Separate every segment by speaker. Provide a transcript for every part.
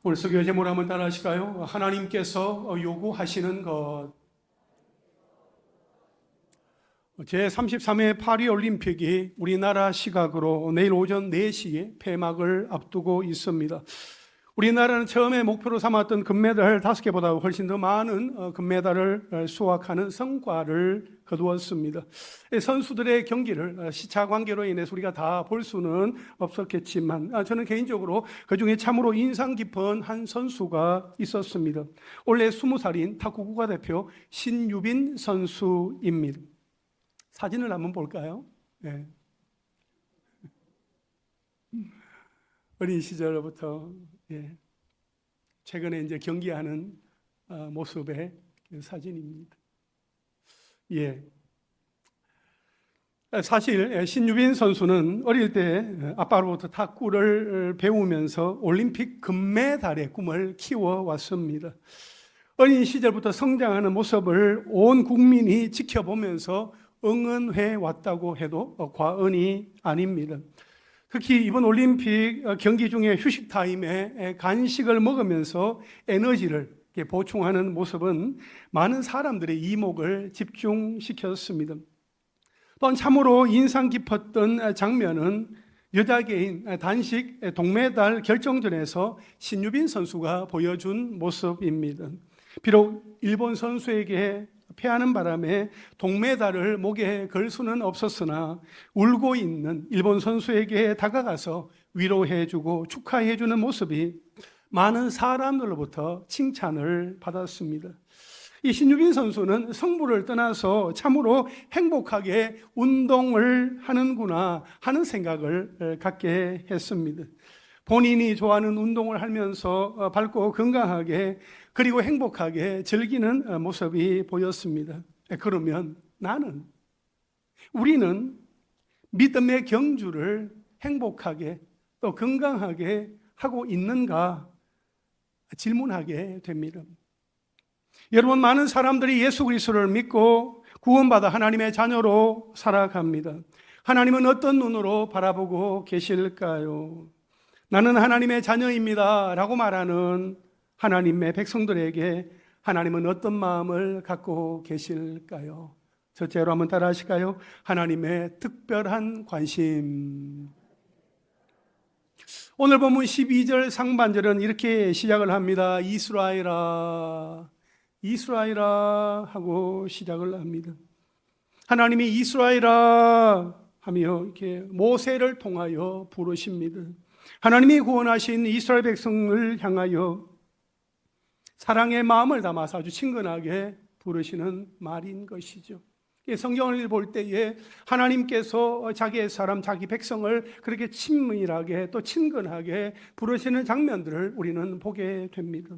Speaker 1: 오늘 설교 제목을 한번 따라 하실까요? 하나님께서 요구하시는 것. 제33회 파리올림픽이 우리나라 시각으로 내일 오전 4시에 폐막을 앞두고 있습니다. 우리나라는 처음에 목표로 삼았던 금메달 5개보다 훨씬 더 많은 금메달을 수확하는 성과를 거두었습니다. 선수들의 경기를 시차 관계로 인해서 우리가 다 볼 수는 없었겠지만 저는 개인적으로 그중에 참으로 인상 깊은 한 선수가 있었습니다. 올해 20살인 탁구 국가대표 신유빈 선수입니다. 사진을 한번 볼까요? 네. 어린 시절부터 최근에 이제 경기하는 모습의 사진입니다. 사실 신유빈 선수는 어릴 때 아빠로부터 탁구를 배우면서 올림픽 금메달의 꿈을 키워왔습니다. 어린 시절부터 성장하는 모습을 온 국민이 지켜보면서 응원해 왔다고 해도 과언이 아닙니다. 특히 이번 올림픽 경기 중에 휴식 타임에 간식을 먹으면서 에너지를 보충하는 모습은 많은 사람들의 이목을 집중시켰습니다. 또한 참으로 인상 깊었던 장면은 여자 개인 단식 동메달 결정전에서 신유빈 선수가 보여준 모습입니다. 비록 일본 선수에게 패하는 바람에 동메달을 목에 걸 수는 없었으나 울고 있는 일본 선수에게 다가가서 위로해주고 축하해주는 모습이 많은 사람들로부터 칭찬을 받았습니다. 이 신유빈 선수는 성부를 떠나서 참으로 행복하게 운동을 하는구나 하는 생각을 갖게 했습니다. 본인이 좋아하는 운동을 하면서 밝고 건강하게 그리고 행복하게 즐기는 모습이 보였습니다. 그러면 우리는 믿음의 경주를 행복하게 또 건강하게 하고 있는가 질문하게 됩니다. 여러분, 많은 사람들이 예수 그리스도를 믿고 구원받아 하나님의 자녀로 살아갑니다. 하나님은 어떤 눈으로 바라보고 계실까요? 나는 하나님의 자녀입니다 라고 말하는 하나님의 백성들에게 하나님은 어떤 마음을 갖고 계실까요? 첫째로 한번 따라 하실까요? 하나님의 특별한 관심. 오늘 본문 12절 상반절은 이렇게 시작을 합니다. 이스라엘아, 이스라엘아 하고 시작을 합니다. 하나님이 이스라엘아 하며 이렇게 모세를 통하여 부르십니다. 하나님이 구원하신 이스라엘 백성을 향하여 사랑의 마음을 담아서 아주 친근하게 부르시는 말인 것이죠. 성경을 볼 때에 하나님께서 자기의 사람, 자기 백성을 그렇게 친밀하게 또 친근하게 부르시는 장면들을 우리는 보게 됩니다.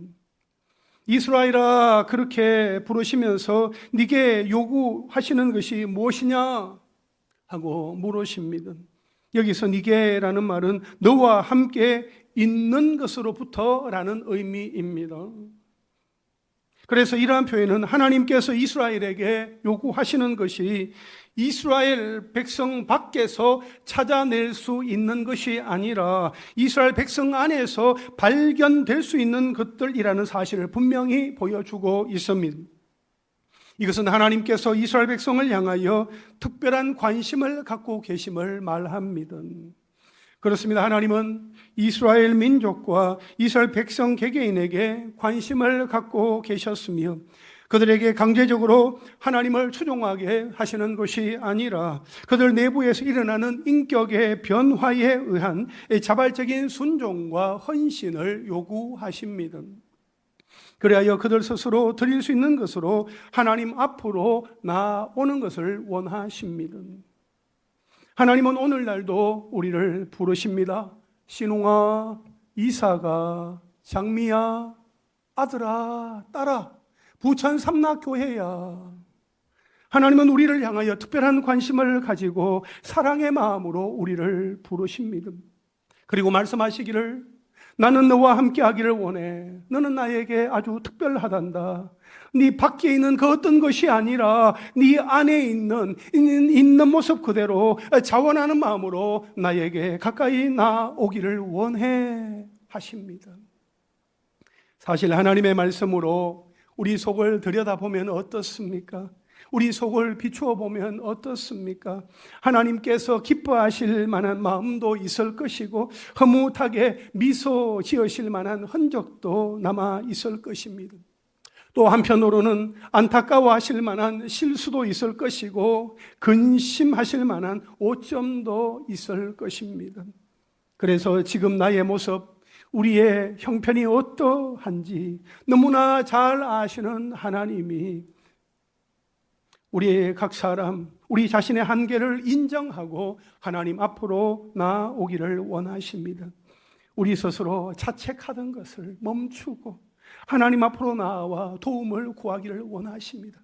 Speaker 1: 이스라엘아 그렇게 부르시면서 네게 요구하시는 것이 무엇이냐 하고 물으십니다. 여기서 네게라는 말은 너와 함께 있는 것으로부터 라는 의미입니다. 그래서 이러한 표현은 하나님께서 이스라엘에게 요구하시는 것이 이스라엘 백성 밖에서 찾아낼 수 있는 것이 아니라 이스라엘 백성 안에서 발견될 수 있는 것들이라는 사실을 분명히 보여주고 있습니다. 이것은 하나님께서 이스라엘 백성을 향하여 특별한 관심을 갖고 계심을 말합니다. 그렇습니다. 하나님은 이스라엘 민족과 이스라엘 백성 개개인에게 관심을 갖고 계셨으며 그들에게 강제적으로 하나님을 추종하게 하시는 것이 아니라 그들 내부에서 일어나는 인격의 변화에 의한 자발적인 순종과 헌신을 요구하십니다. 그래야 그들 스스로 드릴 수 있는 것으로 하나님 앞으로 나오는 것을 원하십니다. 하나님은 오늘날도 우리를 부르십니다. 신웅아, 이사가, 장미야, 아들아, 딸아, 부천 삼락교회야. 하나님은 우리를 향하여 특별한 관심을 가지고 사랑의 마음으로 우리를 부르십니다. 그리고 말씀하시기를 나는 너와 함께 하기를 원해. 너는 나에게 아주 특별하단다. 네 밖에 있는 그 어떤 것이 아니라 네 안에 있는 모습 그대로 자원하는 마음으로 나에게 가까이 나오기를 원해 하십니다. 사실 하나님의 말씀으로 우리 속을 들여다보면 어떻습니까? 우리 속을 비추어 보면 어떻습니까? 하나님께서 기뻐하실 만한 마음도 있을 것이고 흐뭇하게 미소 지으실 만한 흔적도 남아 있을 것입니다. 또 한편으로는 안타까워하실 만한 실수도 있을 것이고 근심하실 만한 오점도 있을 것입니다. 그래서 지금 나의 모습, 우리의 형편이 어떠한지 너무나 잘 아시는 하나님이 우리 각 사람, 우리 자신의 한계를 인정하고 하나님 앞으로 나오기를 원하십니다. 우리 스스로 자책하던 것을 멈추고 하나님 앞으로 나와 도움을 구하기를 원하십니다.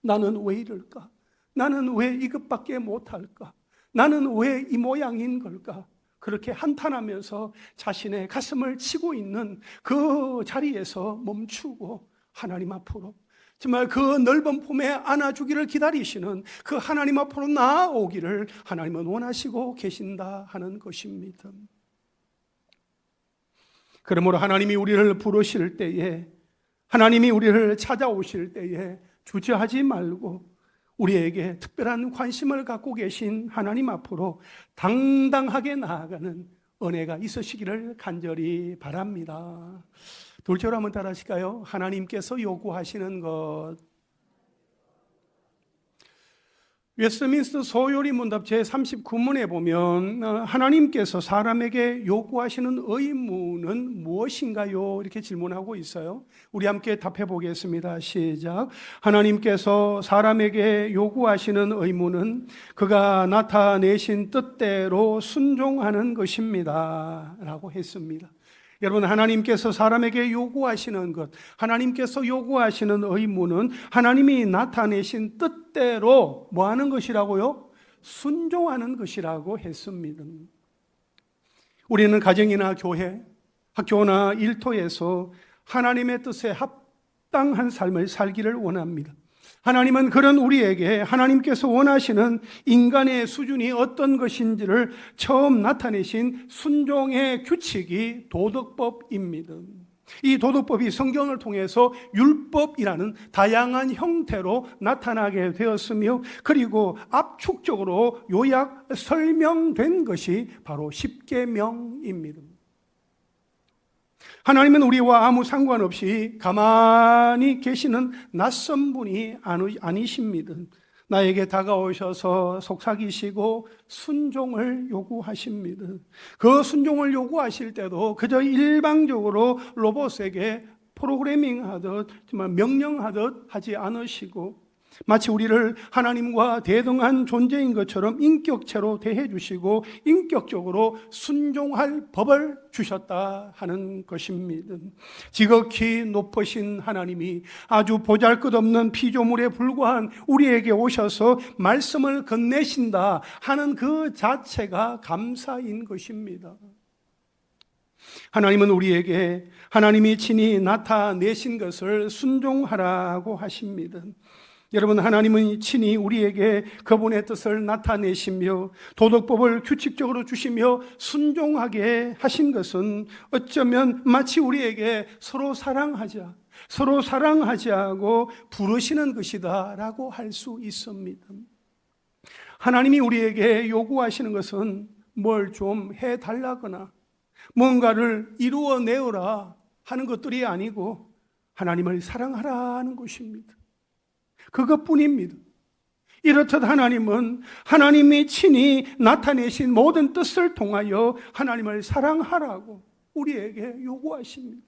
Speaker 1: 나는 왜 이럴까? 나는 왜 이것밖에 못할까? 나는 왜 이 모양인 걸까? 그렇게 한탄하면서 자신의 가슴을 치고 있는 그 자리에서 멈추고 하나님 앞으로 정말 그 넓은 품에 안아주기를 기다리시는 그 하나님 앞으로 나아오기를 하나님은 원하시고 계신다 하는 것입니다. 그러므로 하나님이 우리를 부르실 때에, 하나님이 우리를 찾아오실 때에 주저하지 말고 우리에게 특별한 관심을 갖고 계신 하나님 앞으로 당당하게 나아가는 은혜가 있으시기를 간절히 바랍니다. 둘째로 한번 따라하실까요? 하나님께서 요구하시는 것. 웨스트민스터 소요리 문답 제39문에 보면 하나님께서 사람에게 요구하시는 의무는 무엇인가요? 이렇게 질문하고 있어요. 우리 함께 답해 보겠습니다. 시작. 하나님께서 사람에게 요구하시는 의무는 그가 나타내신 뜻대로 순종하는 것입니다 라고 했습니다. 여러분, 하나님께서 사람에게 요구하시는 것, 하나님께서 요구하시는 의무는 하나님이 나타내신 뜻대로 뭐 하는 것이라고요? 순종하는 것이라고 했습니다. 우리는 가정이나 교회, 학교나 일터에서 하나님의 뜻에 합당한 삶을 살기를 원합니다. 하나님은 그런 우리에게 하나님께서 원하시는 인간의 수준이 어떤 것인지를 처음 나타내신 순종의 규칙이 도덕법입니다. 이 도덕법이 성경을 통해서 율법이라는 다양한 형태로 나타나게 되었으며, 그리고 압축적으로 요약 설명된 것이 바로 십계명입니다. 하나님은 우리와 아무 상관없이 가만히 계시는 낯선 분이 아니십니다. 나에게 다가오셔서 속삭이시고 순종을 요구하십니다. 그 순종을 요구하실 때도 그저 일방적으로 로봇에게 프로그래밍하듯 정말 명령하듯 하지 않으시고, 마치 우리를 하나님과 대등한 존재인 것처럼 인격체로 대해 주시고 인격적으로 순종할 법을 주셨다 하는 것입니다. 지극히 높으신 하나님이 아주 보잘것없는 피조물에 불과한 우리에게 오셔서 말씀을 건네신다 하는 그 자체가 감사인 것입니다. 하나님은 우리에게 하나님이 친히 나타내신 것을 순종하라고 하십니다. 여러분, 하나님은 친히 우리에게 그분의 뜻을 나타내시며 도덕법을 규칙적으로 주시며 순종하게 하신 것은 어쩌면 마치 우리에게 서로 사랑하자고 부르시는 것이다 라고 할 수 있습니다. 하나님이 우리에게 요구하시는 것은 뭘 좀 해달라거나 뭔가를 이루어내어라 하는 것들이 아니고 하나님을 사랑하라는 것입니다. 그것뿐입니다. 이렇듯 하나님은 하나님이 친히 나타내신 모든 뜻을 통하여 하나님을 사랑하라고 우리에게 요구하십니다.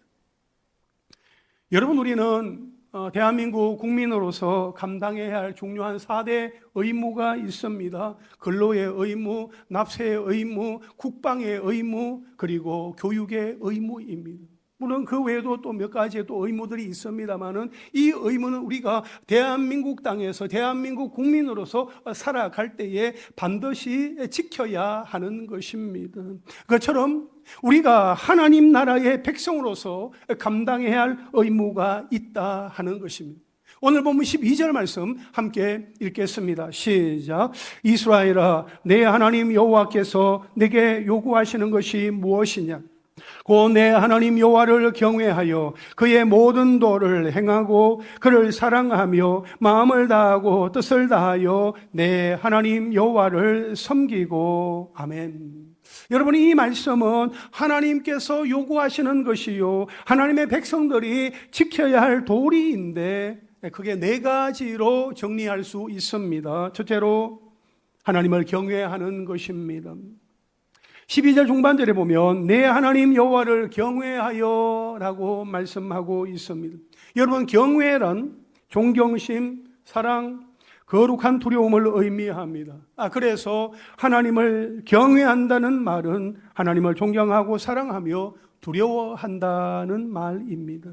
Speaker 1: 여러분, 우리는 대한민국 국민으로서 감당해야 할 중요한 4대 의무가 있습니다. 근로의 의무, 납세의 의무, 국방의 의무, 그리고 교육의 의무입니다. 물론 그 외에도 또 몇 가지의 또 의무들이 있습니다만은 이 의무는 우리가 대한민국 땅에서 대한민국 국민으로서 살아갈 때에 반드시 지켜야 하는 것입니다. 그처럼 우리가 하나님 나라의 백성으로서 감당해야 할 의무가 있다 하는 것입니다. 오늘 본문 12절 말씀 함께 읽겠습니다. 시작. 이스라엘아, 내 하나님 여호와께서 내게 요구하시는 것이 무엇이냐? 곧 내 하나님 여호와를 경외하여 그의 모든 도를 행하고 그를 사랑하며 마음을 다하고 뜻을 다하여 내 하나님 여호와를 섬기고. 아멘. 여러분, 이 말씀은 하나님께서 요구하시는 것이요, 하나님의 백성들이 지켜야 할 도리인데, 그게 네 가지로 정리할 수 있습니다. 첫째로 하나님을 경외하는 것입니다. 12절 중반절에 보면 내 하나님 여호와를 경외하여 라고 말씀하고 있습니다. 여러분, 경외란 존경심, 사랑, 거룩한 두려움을 의미합니다. 그래서 하나님을 경외한다는 말은 하나님을 존경하고 사랑하며 두려워한다는 말입니다.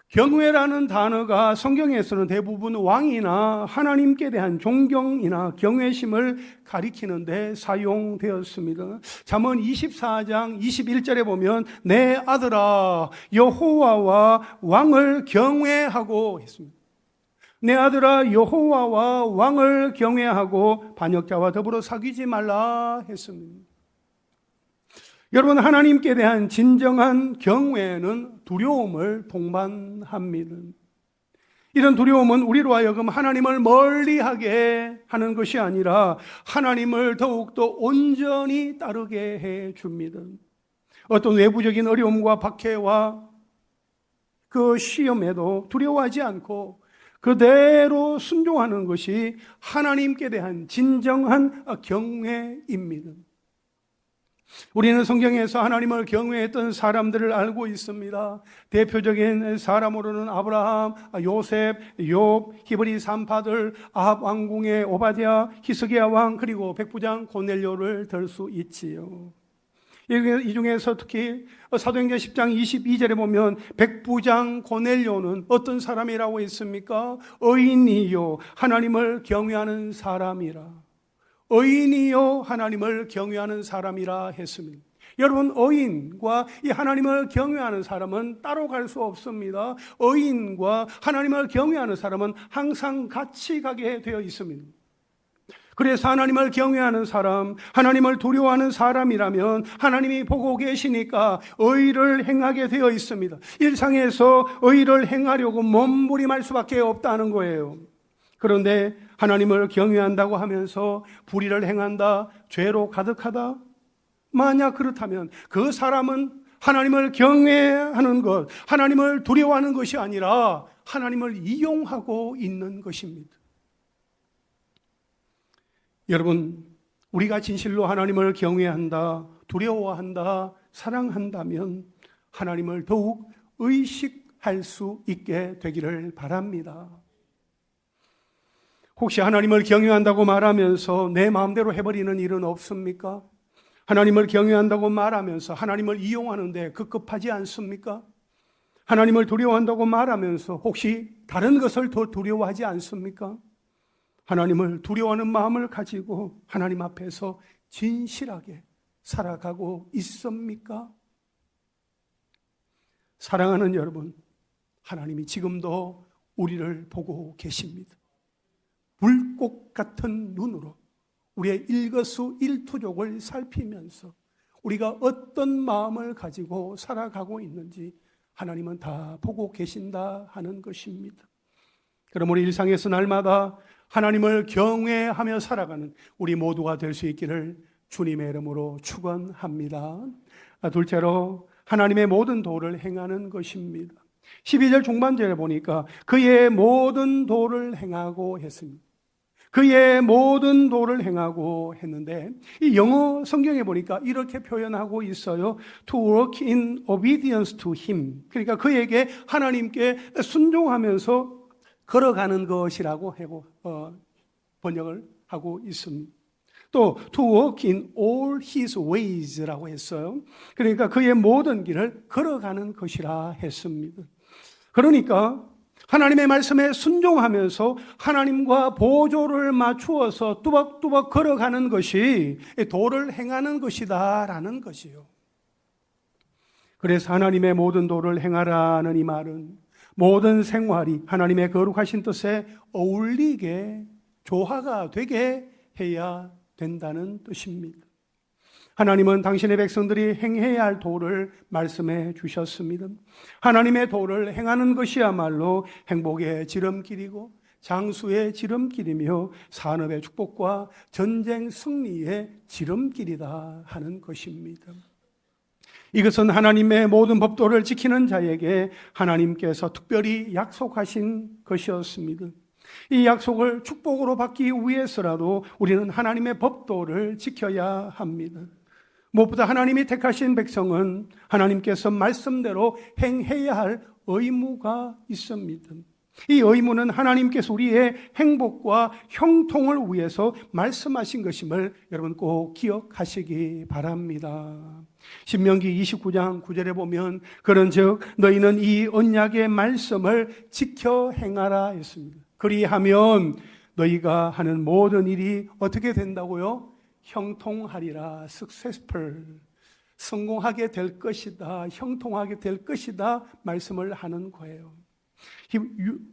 Speaker 1: 경외라는 단어가 성경에서는 대부분 왕이나 하나님께 대한 존경이나 경외심을 가리키는데 사용되었습니다. 잠언 24장 21절에 보면 내 아들아 여호와와 왕을 경외하고 했습니다. 내 아들아 여호와와 왕을 경외하고 반역자와 더불어 사귀지 말라 했습니다. 여러분, 하나님께 대한 진정한 경외는 두려움을 동반합니다. 이런 두려움은 우리로 하여금 하나님을 멀리하게 하는 것이 아니라 하나님을 더욱더 온전히 따르게 해 줍니다. 어떤 외부적인 어려움과 박해와 그 시험에도 두려워하지 않고 그대로 순종하는 것이 하나님께 대한 진정한 경외입니다. 우리는 성경에서 하나님을 경외했던 사람들을 알고 있습니다. 대표적인 사람으로는 아브라함, 요셉, 욥, 히브리 산파들, 아합 왕궁의 오바댜, 히스기야 왕, 그리고 백부장 고넬료를 들 수 있지요. 이 중에서 특히 사도행전 10장 22절에 보면 백부장 고넬료는 어떤 사람이라고 했습니까? 의인이요 하나님을 경외하는 사람이라. 의인이요 하나님을 경외하는 사람이라 했습니다. 여러분, 의인과 이 하나님을 경외하는 사람은 따로 갈 수 없습니다. 의인과 하나님을 경외하는 사람은 항상 같이 가게 되어 있습니다. 그래서 하나님을 경외하는 사람, 하나님을 두려워하는 사람이라면 하나님이 보고 계시니까 의를 행하게 되어 있습니다. 일상에서 의를 행하려고 몸부림할 수밖에 없다는 거예요. 그런데 하나님을 경외한다고 하면서 불의를 행한다, 죄로 가득하다? 만약 그렇다면 그 사람은 하나님을 경외하는 것, 하나님을 두려워하는 것이 아니라 하나님을 이용하고 있는 것입니다. 여러분, 우리가 진실로 하나님을 경외한다, 두려워한다, 사랑한다면 하나님을 더욱 의식할 수 있게 되기를 바랍니다. 혹시 하나님을 경외한다고 말하면서 내 마음대로 해버리는 일은 없습니까? 하나님을 경외한다고 말하면서 하나님을 이용하는데 급급하지 않습니까? 하나님을 두려워한다고 말하면서 혹시 다른 것을 더 두려워하지 않습니까? 하나님을 두려워하는 마음을 가지고 하나님 앞에서 진실하게 살아가고 있습니까? 사랑하는 여러분, 하나님이 지금도 우리를 보고 계십니다. 불꽃 같은 눈으로 우리의 일거수일투족을 살피면서 우리가 어떤 마음을 가지고 살아가고 있는지 하나님은 다 보고 계신다 하는 것입니다. 그럼 우리 일상에서 날마다 하나님을 경외하며 살아가는 우리 모두가 될 수 있기를 주님의 이름으로 축원합니다. 둘째로 하나님의 모든 도를 행하는 것입니다. 12절 중반절에 보니까 그의 모든 도를 행하고 했습니다. 그의 모든 도를 행하고 했는데 이 영어 성경에 보니까 이렇게 표현하고 있어요. To work in obedience to him. 그러니까 그에게 하나님께 순종하면서 걸어가는 것이라고 번역을 하고 있습니다. 또 to walk in all his ways라고 했어요. 그러니까 그의 모든 길을 걸어가는 것이라 했습니다. 그러니까 하나님의 말씀에 순종하면서 하나님과 보조를 맞추어서 뚜벅뚜벅 걸어가는 것이 도를 행하는 것이다라는 것이요. 그래서 하나님의 모든 도를 행하라는 이 말은 모든 생활이 하나님의 거룩하신 뜻에 어울리게 조화가 되게 해야 된다는 뜻입니다. 하나님은 당신의 백성들이 행해야 할 도를 말씀해 주셨습니다. 하나님의 도를 행하는 것이야말로 행복의 지름길이고 장수의 지름길이며 산업의 축복과 전쟁 승리의 지름길이다 하는 것입니다. 이것은 하나님의 모든 법도를 지키는 자에게 하나님께서 특별히 약속하신 것이었습니다. 이 약속을 축복으로 받기 위해서라도 우리는 하나님의 법도를 지켜야 합니다. 무엇보다 하나님이 택하신 백성은 하나님께서 말씀대로 행해야 할 의무가 있습니다. 이 의무는 하나님께서 우리의 행복과 형통을 위해서 말씀하신 것임을 여러분 꼭 기억하시기 바랍니다. 신명기 29장 9절에 보면 그런즉 너희는 이 언약의 말씀을 지켜 행하라 했습니다. 그리하면 너희가 하는 모든 일이 어떻게 된다고요? 형통하리라. successful. 성공하게 될 것이다. 형통하게 될 것이다. 말씀을 하는 거예요.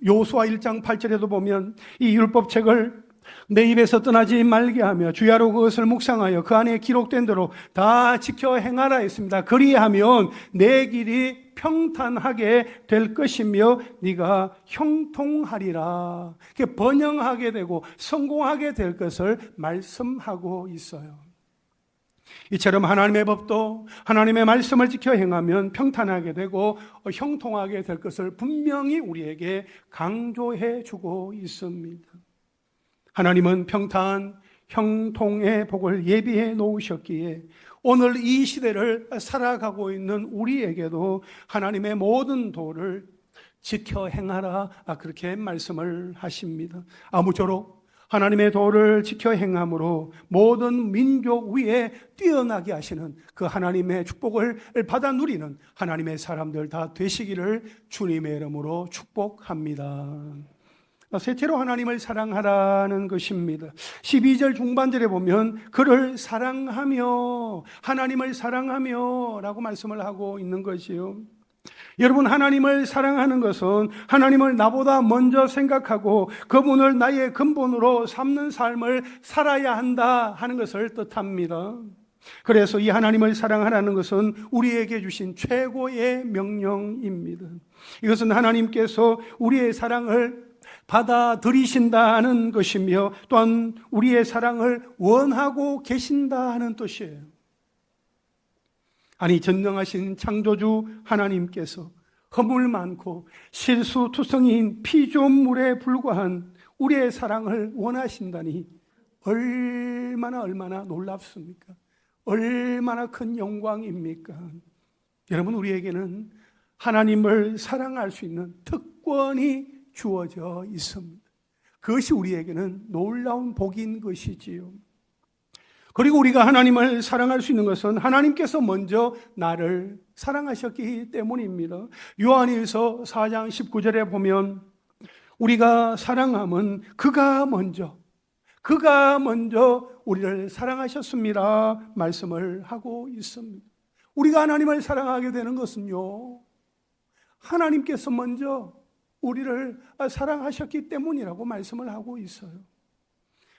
Speaker 1: 요수아 1장 8절에도 보면 이 율법책을 내 입에서 떠나지 말게 하며 주야로 그것을 묵상하여 그 안에 기록된 대로 다 지켜 행하라 했습니다. 그리하면 내 길이 평탄하게 될 것이며 네가 형통하리라. 번영하게 되고 성공하게 될 것을 말씀하고 있어요. 이처럼 하나님의 법도 하나님의 말씀을 지켜 행하면 평탄하게 되고 형통하게 될 것을 분명히 우리에게 강조해 주고 있습니다. 하나님은 평탄, 형통의 복을 예비해 놓으셨기에 오늘 이 시대를 살아가고 있는 우리에게도 하나님의 모든 도를 지켜 행하라, 그렇게 말씀을 하십니다. 아무쪼록 하나님의 도를 지켜 행함으로 모든 민족 위에 뛰어나게 하시는 그 하나님의 축복을 받아 누리는 하나님의 사람들 다 되시기를 주님의 이름으로 축복합니다. 셋째로 하나님을 사랑하라는 것입니다. 12절 중반절에 보면 그를 사랑하며 하나님을 사랑하며 라고 말씀을 하고 있는 것이요. 여러분, 하나님을 사랑하는 것은 하나님을 나보다 먼저 생각하고 그분을 나의 근본으로 삼는 삶을 살아야 한다 하는 것을 뜻합니다. 그래서 이 하나님을 사랑하라는 것은 우리에게 주신 최고의 명령입니다. 이것은 하나님께서 우리의 사랑을 받아들이신다는 것이며 또한 우리의 사랑을 원하고 계신다는 뜻이에요. 아니, 전능하신 창조주 하나님께서 허물 많고 실수투성이인 피조물에 불과한 우리의 사랑을 원하신다니 얼마나 놀랍습니까? 얼마나 큰 영광입니까? 여러분, 우리에게는 하나님을 사랑할 수 있는 특권이 주어져 있습니다. 그것이 우리에게는 놀라운 복인 것이지요. 그리고 우리가 하나님을 사랑할 수 있는 것은 하나님께서 먼저 나를 사랑하셨기 때문입니다. 요한일서 4장 19절에 보면 우리가 사랑함은 그가 먼저 우리를 사랑하셨습니다 말씀을 하고 있습니다. 우리가 하나님을 사랑하게 되는 것은요, 하나님께서 먼저 우리를 사랑하셨기 때문이라고 말씀을 하고 있어요.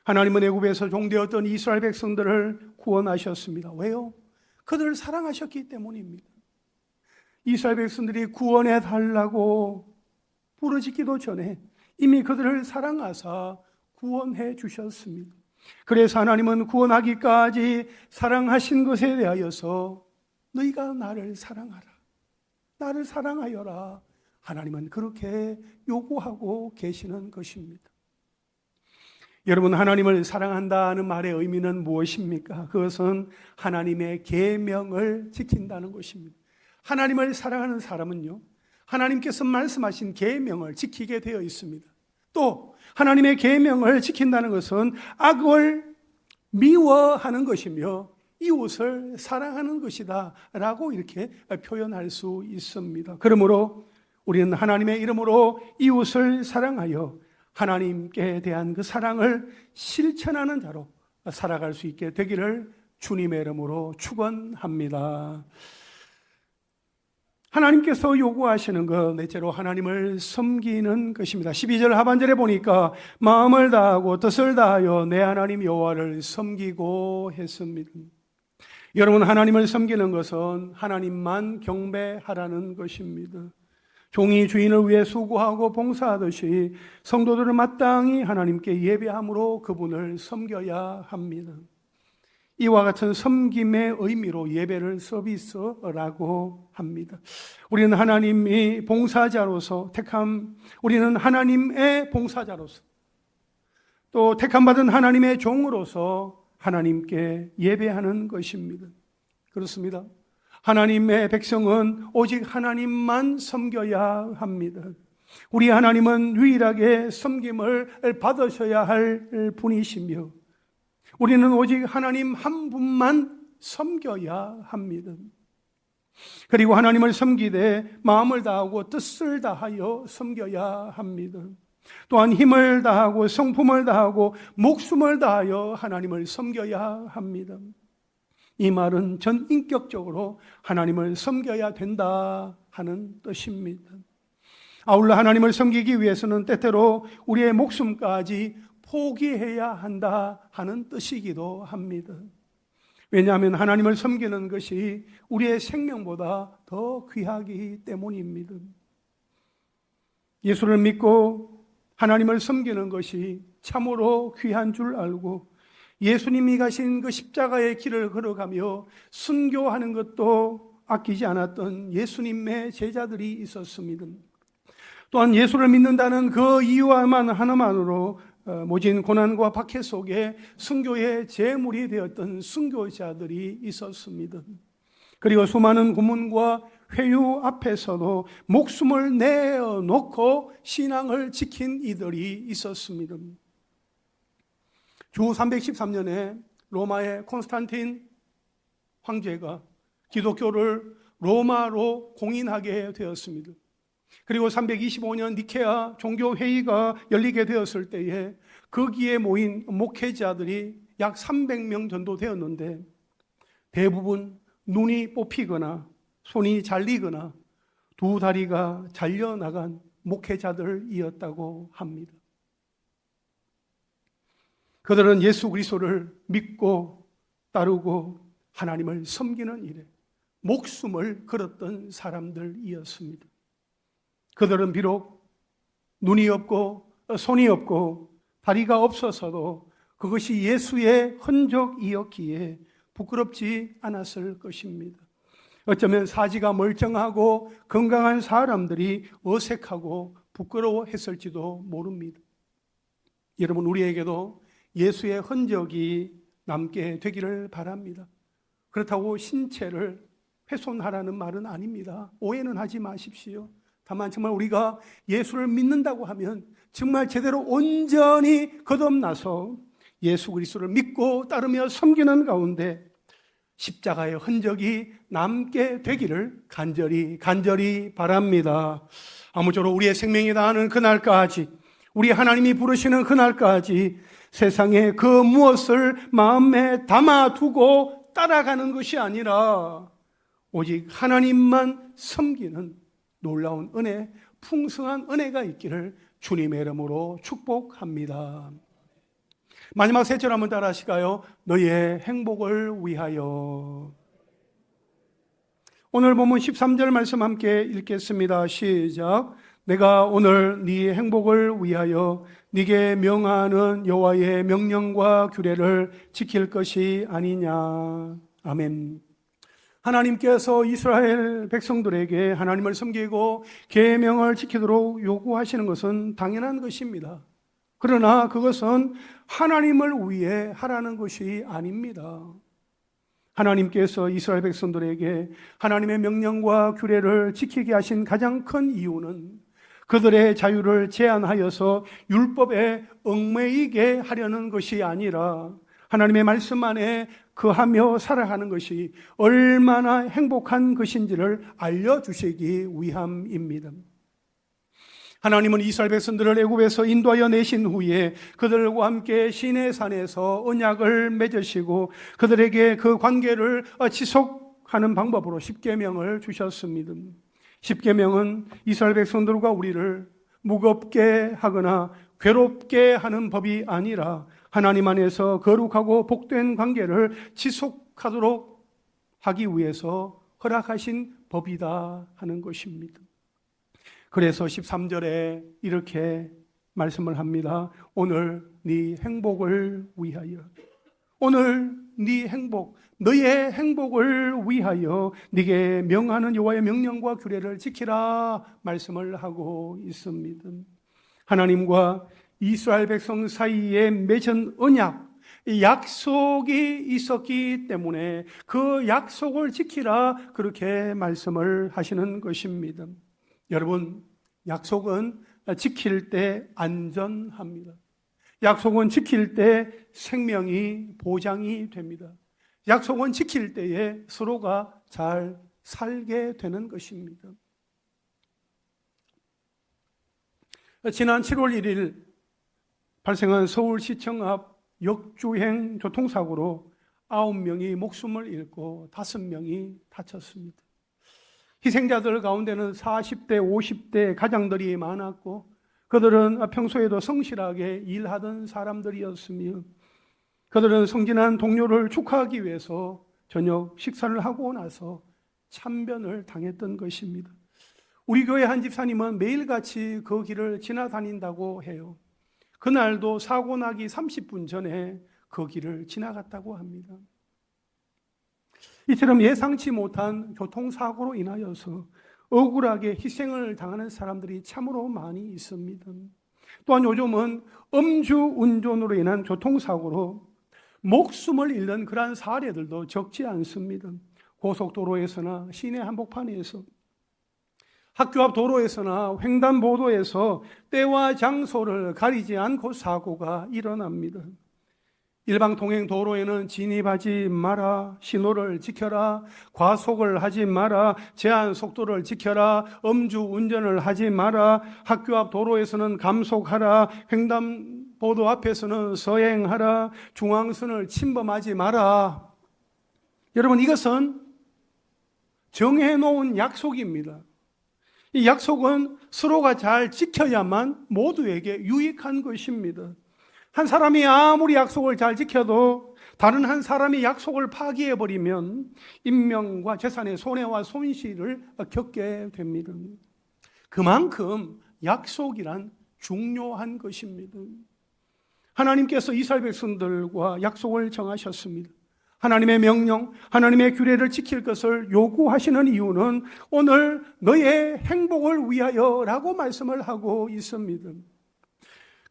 Speaker 1: 하나님은 애굽에서 종되었던 이스라엘 백성들을 구원하셨습니다. 왜요? 그들을 사랑하셨기 때문입니다. 이스라엘 백성들이 구원해 달라고 부르짖기도 전에 이미 그들을 사랑하사 구원해 주셨습니다. 그래서 하나님은 구원하기까지 사랑하신 것에 대하여서 너희가 나를 사랑하라, 나를 사랑하여라, 하나님은 그렇게 요구하고 계시는 것입니다. 여러분, 하나님을 사랑한다는 말의 의미는 무엇입니까? 그것은 하나님의 계명을 지킨다는 것입니다. 하나님을 사랑하는 사람은요, 하나님께서 말씀하신 계명을 지키게 되어 있습니다. 또 하나님의 계명을 지킨다는 것은 악을 미워하는 것이며 이웃을 사랑하는 것이다 라고 이렇게 표현할 수 있습니다. 그러므로 우리는 하나님의 이름으로 이웃을 사랑하여 하나님께 대한 그 사랑을 실천하는 자로 살아갈 수 있게 되기를 주님의 이름으로 축원합니다. 하나님께서 요구하시는 것, 넷째로 하나님을 섬기는 것입니다. 12절 하반절에 보니까 마음을 다하고 뜻을 다하여 내 하나님 여호와를 섬기고 했습니다. 여러분, 하나님을 섬기는 것은 하나님만 경배하라는 것입니다. 종이 주인을 위해 수고하고 봉사하듯이 성도들은 마땅히 하나님께 예배함으로 그분을 섬겨야 합니다. 이와 같은 섬김의 의미로 예배를 서비스라고 합니다. 우리는 하나님이 봉사자로서 우리는 하나님의 봉사자로서 또 택함받은 하나님의 종으로서 하나님께 예배하는 것입니다. 그렇습니다. 하나님의 백성은 오직 하나님만 섬겨야 합니다. 우리 하나님은 유일하게 섬김을 받으셔야 할 분이시며 우리는 오직 하나님 한 분만 섬겨야 합니다. 그리고 하나님을 섬기되 마음을 다하고 뜻을 다하여 섬겨야 합니다. 또한 힘을 다하고 성품을 다하고 목숨을 다하여 하나님을 섬겨야 합니다. 이 말은 전인격적으로 하나님을 섬겨야 된다 하는 뜻입니다. 아울러 하나님을 섬기기 위해서는 때때로 우리의 목숨까지 포기해야 한다 하는 뜻이기도 합니다. 왜냐하면 하나님을 섬기는 것이 우리의 생명보다 더 귀하기 때문입니다. 예수를 믿고 하나님을 섬기는 것이 참으로 귀한 줄 알고 예수님이 가신 그 십자가의 길을 걸어가며 순교하는 것도 아끼지 않았던 예수님의 제자들이 있었습니다. 또한 예수를 믿는다는 그 이유만 하나만으로 모진 고난과 박해 속에 순교의 제물이 되었던 순교자들이 있었습니다. 그리고 수많은 고문과 회유 앞에서도 목숨을 내어놓고 신앙을 지킨 이들이 있었습니다. 주 313년에 로마의 콘스탄틴 황제가 기독교를 로마로 공인하게 되었습니다. 그리고 325년 니케아 종교회의가 열리게 되었을 때에 거기에 모인 목회자들이 약 300명 정도 되었는데 대부분 눈이 뽑히거나 손이 잘리거나 두 다리가 잘려나간 목회자들이었다고 합니다. 그들은 예수 그리스도를 믿고 따르고 하나님을 섬기는 일에 목숨을 걸었던 사람들이었습니다. 그들은 비록 눈이 없고 손이 없고 다리가 없어서도 그것이 예수의 흔적이었기에 부끄럽지 않았을 것입니다. 어쩌면 사지가 멀쩡하고 건강한 사람들이 어색하고 부끄러워했을지도 모릅니다. 여러분, 우리에게도 예수의 흔적이 남게 되기를 바랍니다. 그렇다고 신체를 훼손하라는 말은 아닙니다. 오해는 하지 마십시오. 다만 정말 우리가 예수를 믿는다고 하면 정말 제대로 온전히 거듭나서 예수 그리스도를 믿고 따르며 섬기는 가운데 십자가의 흔적이 남게 되기를 간절히 바랍니다. 아무쪼록 우리의 생명이 다하는 그날까지, 우리 하나님이 부르시는 그날까지 세상에 그 무엇을 마음에 담아두고 따라가는 것이 아니라 오직 하나님만 섬기는 놀라운 은혜, 풍성한 은혜가 있기를 주님의 이름으로 축복합니다. 마지막 세 절 한번 따라 하실까요? 너의 행복을 위하여. 오늘 본문 13절 말씀 함께 읽겠습니다. 시작. 내가 오늘 네 행복을 위하여 네게 명하는 여호와의 명령과 규례를 지킬 것이 아니냐. 아멘. 하나님께서 이스라엘 백성들에게 하나님을 섬기고 계명을 지키도록 요구하시는 것은 당연한 것입니다. 그러나 그것은 하나님을 위해 하라는 것이 아닙니다. 하나님께서 이스라엘 백성들에게 하나님의 명령과 규례를 지키게 하신 가장 큰 이유는 그들의 자유를 제한하여서 율법에 얽매이게 하려는 것이 아니라 하나님의 말씀 안에 거하며 살아가는 것이 얼마나 행복한 것인지를 알려주시기 위함입니다. 하나님은 이스라엘 백성들을 애굽에서 인도하여 내신 후에 그들과 함께 시내산에서 언약을 맺으시고 그들에게 그 관계를 지속하는 방법으로 십계명을 주셨습니다. 십계명은 이스라엘 백성들과 우리를 무겁게 하거나 괴롭게 하는 법이 아니라 하나님 안에서 거룩하고 복된 관계를 지속하도록 하기 위해서 허락하신 법이다 하는 것입니다. 그래서 13절에 이렇게 말씀을 합니다. 오늘 네 행복을 위하여, 오늘 네 행복, 너의 행복을 위하여 네게 명하는 여호와의 명령과 규례를 지키라 말씀을 하고 있습니다. 하나님과 이스라엘 백성 사이에 맺은 언약, 약속이 있었기 때문에 그 약속을 지키라 그렇게 말씀을 하시는 것입니다. 여러분, 약속은 지킬 때 안전합니다. 약속은 지킬 때 생명이 보장이 됩니다. 약속은 지킬 때에 서로가 잘 살게 되는 것입니다. 지난 7월 1일 발생한 서울시청 앞 역주행 교통사고로 9명이 목숨을 잃고 5명이 다쳤습니다. 희생자들 가운데는 40대, 50대 가장들이 많았고 그들은 평소에도 성실하게 일하던 사람들이었으며 그들은 성진한 동료를 축하하기 위해서 저녁 식사를 하고 나서 참변을 당했던 것입니다. 우리 교회 한 집사님은 매일같이 그 길을 지나다닌다고 해요. 그날도 사고 나기 30분 전에 그 길을 지나갔다고 합니다. 이처럼 예상치 못한 교통사고로 인하여서 억울하게 희생을 당하는 사람들이 참으로 많이 있습니다. 또한 요즘은 음주운전으로 인한 교통사고로 목숨을 잃는 그러한 사례들도 적지 않습니다. 고속도로에서나 시내 한복판에서, 학교 앞 도로에서나 횡단보도에서 때와 장소를 가리지 않고 사고가 일어납니다. 일방통행 도로에는 진입하지 마라, 신호를 지켜라, 과속을 하지 마라, 제한 속도를 지켜라, 음주운전을 하지 마라, 학교 앞 도로에서는 감속하라, 횡단보도 앞에서는 서행하라, 중앙선을 침범하지 마라. 여러분, 이것은 정해놓은 약속입니다. 이 약속은 서로가 잘 지켜야만 모두에게 유익한 것입니다. 한 사람이 아무리 약속을 잘 지켜도 다른 한 사람이 약속을 파기해버리면 인명과 재산의 손해와 손실을 겪게 됩니다. 그만큼 약속이란 중요한 것입니다. 하나님께서 이스라엘 백성들과 약속을 정하셨습니다. 하나님의 명령, 하나님의 규례를 지킬 것을 요구하시는 이유는 오늘 너의 행복을 위하여라고 말씀을 하고 있습니다.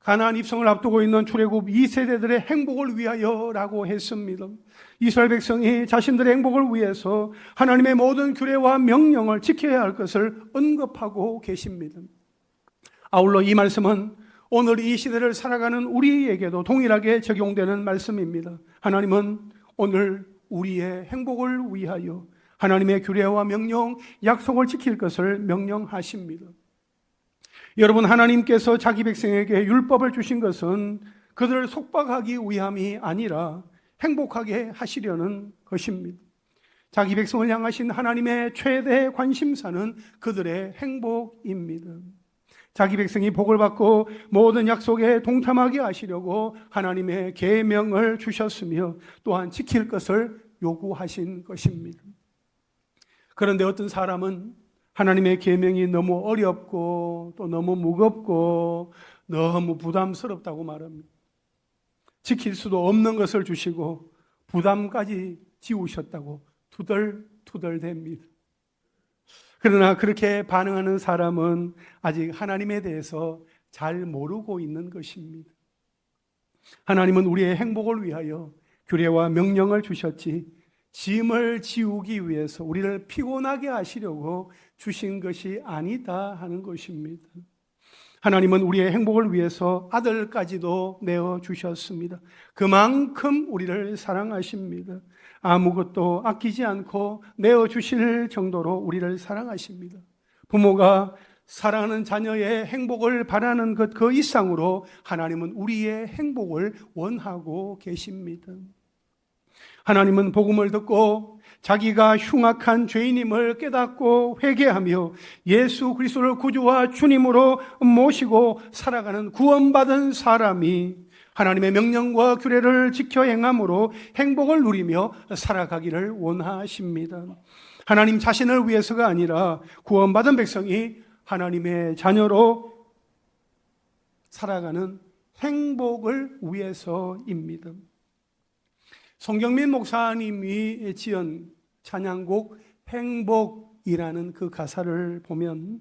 Speaker 1: 가나안 입성을 앞두고 있는 출애굽 2세대들의 행복을 위하여라고 했습니다. 이스라엘 백성이 자신들의 행복을 위해서 하나님의 모든 규례와 명령을 지켜야 할 것을 언급하고 계십니다. 아울러 이 말씀은 오늘 이 시대를 살아가는 우리에게도 동일하게 적용되는 말씀입니다. 하나님은 오늘 우리의 행복을 위하여 하나님의 규례와 명령, 약속을 지킬 것을 명령하십니다. 여러분, 하나님께서 자기 백성에게 율법을 주신 것은 그들을 속박하기 위함이 아니라 행복하게 하시려는 것입니다. 자기 백성을 향하신 하나님의 최대 관심사는 그들의 행복입니다. 자기 백성이 복을 받고 모든 약속에 동참하게 하시려고 하나님의 계명을 주셨으며 또한 지킬 것을 요구하신 것입니다. 그런데 어떤 사람은 하나님의 계명이 너무 어렵고 또 너무 무겁고 너무 부담스럽다고 말합니다. 지킬 수도 없는 것을 주시고 부담까지 지우셨다고 투덜투덜댑니다. 그러나 그렇게 반응하는 사람은 아직 하나님에 대해서 잘 모르고 있는 것입니다. 하나님은 우리의 행복을 위하여 규례와 명령을 주셨지 짐을 지우기 위해서 우리를 피곤하게 하시려고 주신 것이 아니다 하는 것입니다. 하나님은 우리의 행복을 위해서 아들까지도 내어주셨습니다. 그만큼 우리를 사랑하십니다. 아무것도 아끼지 않고 내어주실 정도로 우리를 사랑하십니다. 부모가 사랑하는 자녀의 행복을 바라는 것 그 이상으로 하나님은 우리의 행복을 원하고 계십니다. 하나님은 복음을 듣고 자기가 흉악한 죄인임을 깨닫고 회개하며 예수 그리스도를 구주와 주님으로 모시고 살아가는 구원받은 사람이 하나님의 명령과 규례를 지켜 행함으로 행복을 누리며 살아가기를 원하십니다. 하나님 자신을 위해서가 아니라 구원받은 백성이 하나님의 자녀로 살아가는 행복을 위해서입니다. 송경민 목사님이 지은 찬양곡 행복이라는 그 가사를 보면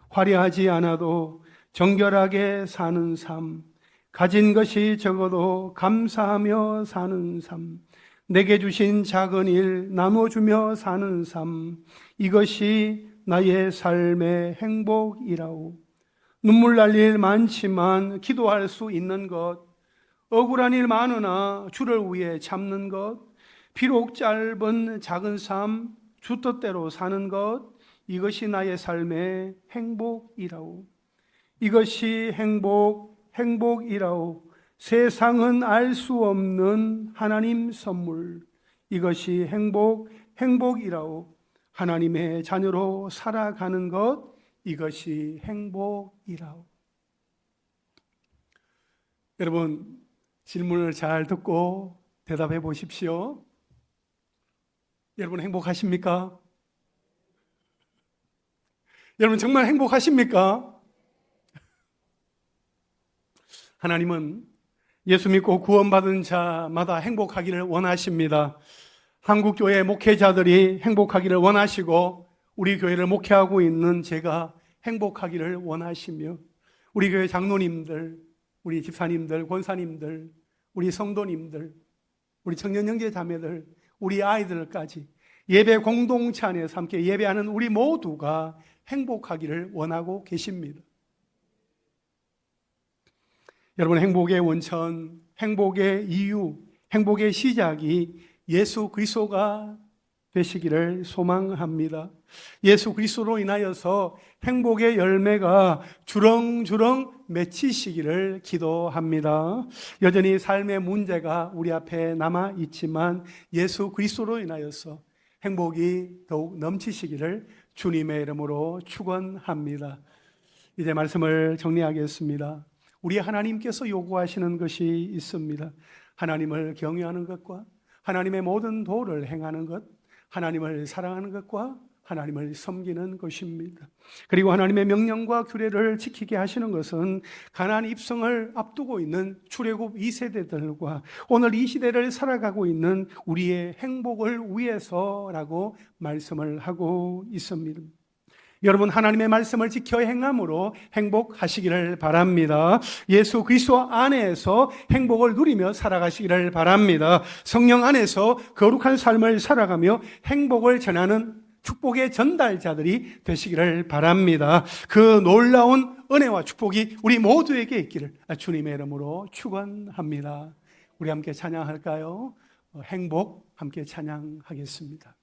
Speaker 1: 화려하지 않아도 정결하게 사는 삶, 가진 것이 적어도 감사하며 사는 삶, 내게 주신 작은 일 나눠주며 사는 삶, 이것이 나의 삶의 행복이라오. 눈물 날 일 많지만 기도할 수 있는 것, 억울한 일 많으나 주를 위해 참는 것, 비록 짧은 작은 삶, 주 뜻대로 사는 것, 이것이 나의 삶의 행복이라오. 이것이 행복이라오. 세상은 알 수 없는 하나님 선물. 이것이 행복이라오. 하나님의 자녀로 살아가는 것, 이것이 행복이라오. 여러분, 질문을 잘 듣고 대답해 보십시오. 여러분 행복하십니까? 여러분 정말 행복하십니까? 하나님은 예수 믿고 구원받은 자마다 행복하기를 원하십니다. 한국교회 목회자들이 행복하기를 원하시고 우리 교회를 목회하고 있는 제가 행복하기를 원하시며 우리 교회 장로님들, 우리 집사님들, 권사님들, 우리 성도님들, 우리 청년 형제 자매들, 우리 아이들까지 예배 공동체 안에서 함께 예배하는 우리 모두가 행복하기를 원하고 계십니다. 여러분 행복의 원천, 행복의 이유, 행복의 시작이 예수 그리스도가 되시기를 소망합니다. 예수 그리스도로 인하여서 행복의 열매가 주렁주렁 맺히시기를 기도합니다. 여전히 삶의 문제가 우리 앞에 남아 있지만 예수 그리스도로 인하여서 행복이 더욱 넘치시기를 주님의 이름으로 축원합니다. 이제 말씀을 정리하겠습니다. 우리 하나님께서 요구하시는 것이 있습니다. 하나님을 경외하는 것과 하나님의 모든 도를 행하는 것, 하나님을 사랑하는 것과 하나님을 섬기는 것입니다. 그리고 하나님의 명령과 규례를 지키게 하시는 것은 가나안 입성을 앞두고 있는 출애굽 2세대들과 오늘 이 시대를 살아가고 있는 우리의 행복을 위해서라고 말씀을 하고 있습니다. 여러분 하나님의 말씀을 지켜 행함으로 행복하시기를 바랍니다. 예수 그리스도 안에서 행복을 누리며 살아가시기를 바랍니다. 성령 안에서 거룩한 삶을 살아가며 행복을 전하는 축복의 전달자들이 되시기를 바랍니다. 그 놀라운 은혜와 축복이 우리 모두에게 있기를 주님의 이름으로 축원합니다. 우리 함께 찬양할까요? 행복 함께 찬양하겠습니다.